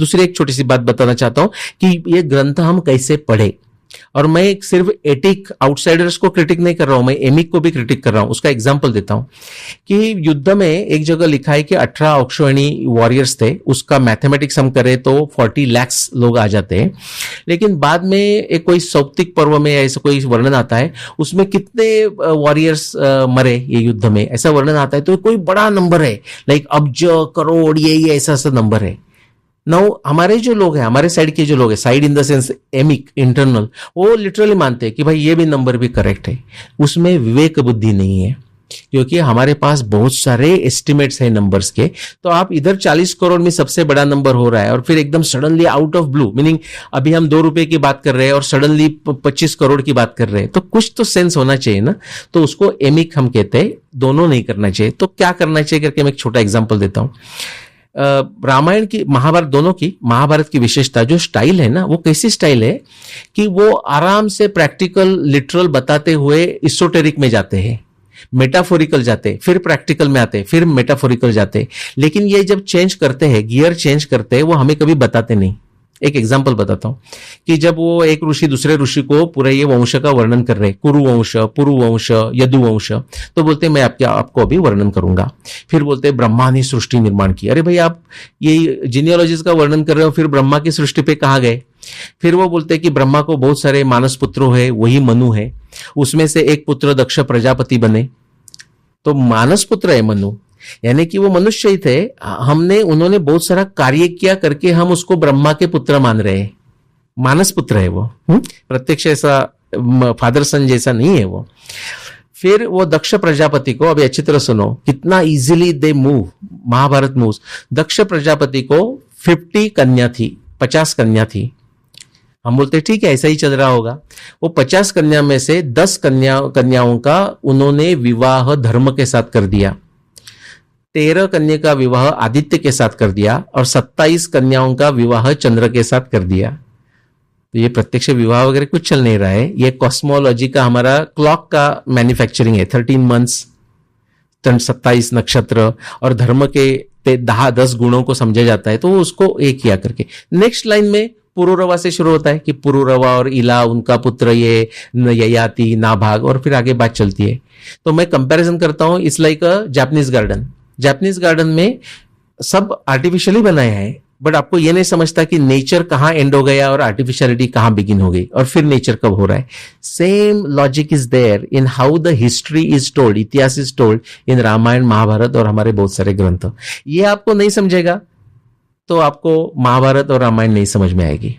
दूसरी एक छोटी सी बात बताना चाहता हूं कि ये ग्रंथ हम कैसे पढ़े, और मैं सिर्फ एटिक आउटसाइडर्स को क्रिटिक नहीं कर रहा हूं, मैं एमिक को भी क्रिटिक कर रहा हूं। उसका एग्जांपल देता हूं कि युद्ध में एक जगह लिखा है कि 18 अक्षौहिणी वॉरियर्स थे, उसका मैथमेटिक्स हम करें तो 40 लाख लोग आ जाते हैं। लेकिन बाद में एक कोई सौप्तिक पर्व में ऐसा कोई वर्णन आता है, उसमें कितने वॉरियर्स मरे ये युद्ध में, ऐसा वर्णन आता है, तो कोई बड़ा नंबर है, लाइक अब्ज करोड़, ये ऐसा ऐसा नंबर है। नाउ हमारे जो लोग हैं, हमारे साइड के जो लोग हैं, side in the sense emic internal, वो लिटरली मानते हैं कि भाई ये भी नंबर भी करेक्ट है। उसमें विवेक बुद्धि नहीं है, क्योंकि हमारे पास बहुत सारे एस्टिमेट्स हैं नंबर्स के। तो आप इधर 40 करोड़ में सबसे बड़ा नंबर हो रहा है, और फिर एकदम suddenly out of blue, meaning अभी हम 2 रुपए की बात कर रहे हैं और सडनली 25 करोड़ की बात कर रहे हैं, तो कुछ तो सेंस होना चाहिए ना। तो उसको एमिक हम कहते हैं, दोनों नहीं करना चाहिए। तो क्या करना चाहिए करके मैं एक छोटा एग्जाम्पल देता हूं। रामायण की, महाभारत, दोनों की, महाभारत की विशेषता जो स्टाइल है ना, वो कैसी स्टाइल है कि वो आराम से प्रैक्टिकल लिटरल बताते हुए इसोटेरिक में जाते हैं, मेटाफोरिकल जाते, फिर प्रैक्टिकल में आते, फिर मेटाफोरिकल जाते। लेकिन ये जब चेंज करते हैं, गियर चेंज करते हैं, वो हमें कभी बताते नहीं। एक एग्जाम्पल बताता हूं कि जब वो एक ऋषि दूसरे ऋषि को पूरे ये वंश का वर्णन कर रहे, कुरुवंश, पुरुवंश, यदुवंश, तो बोलते मैं आपको अभी वर्णन करूंगा। फिर बोलते ब्रह्मा ने सृष्टि निर्माण की। अरे भाई, आप ये जीनियोलॉजीज का वर्णन कर रहे हो, फिर ब्रह्मा की सृष्टि पे कहां गए? फिर वो बोलते कि ब्रह्मा को बहुत सारे मानस पुत्र है, वही मनु है, उसमें से एक पुत्र दक्ष प्रजापति बने, तो मानस पुत्र है मनु, यानी कि वो मनुष्य ही थे। उन्होंने बहुत सारा कार्य किया करके हम उसको ब्रह्मा के पुत्र मान रहे हैं, मानस पुत्र है वो, प्रत्यक्ष ऐसा फादर सन जैसा नहीं है वो। फिर वो दक्ष प्रजापति को, अभी अच्छी तरह सुनो कितना easily they move, Mahabharata moves. Daksha Prajapati को 50 कन्या थी, 50 कन्या थी। हम बोलते ठीक है, ऐसा ही चल रहा होगा। वो 50 कन्या में से 10 कन्याओं का उन्होंने विवाह धर्म के साथ कर दिया, 13 कन्या का विवाह आदित्य के साथ कर दिया, और 27 कन्याओं का विवाह चंद्र के साथ कर दिया। तो ये प्रत्यक्ष विवाह वगैरह कुछ चल नहीं रहा है, ये कॉस्मोलॉजी का, हमारा क्लॉक का मैन्युफैक्चरिंग है। 13 मंथ्स, 27 नक्षत्र, और धर्म के 10 गुणों को समझा जाता है, तो उसको एक किया करके। नेक्स्ट लाइन में पुरुरवा से शुरू होता है कि पुरुरवा और इला, उनका पुत्र ये ययाति, नाभाग, और फिर आगे बात चलती है। तो मैं कंपैरिजन करता हूं, it's like a Japanese garden. Japanese garden में सब आर्टिफिशियली बनाया है, बट आपको ये नहीं समझता कि नेचर कहां एंड हो गया और आर्टिफिशियलिटी कहां बिगिन हो गई, और फिर नेचर कब हो रहा है। Same logic is there in how the history is told, इतिहास is told in Ramayana, Mahabharata और हमारे बहुत सारे ग्रंथ। ये आपको नहीं समझेगा तो आपको महाभारत और रामायण नहीं समझ में आएगी।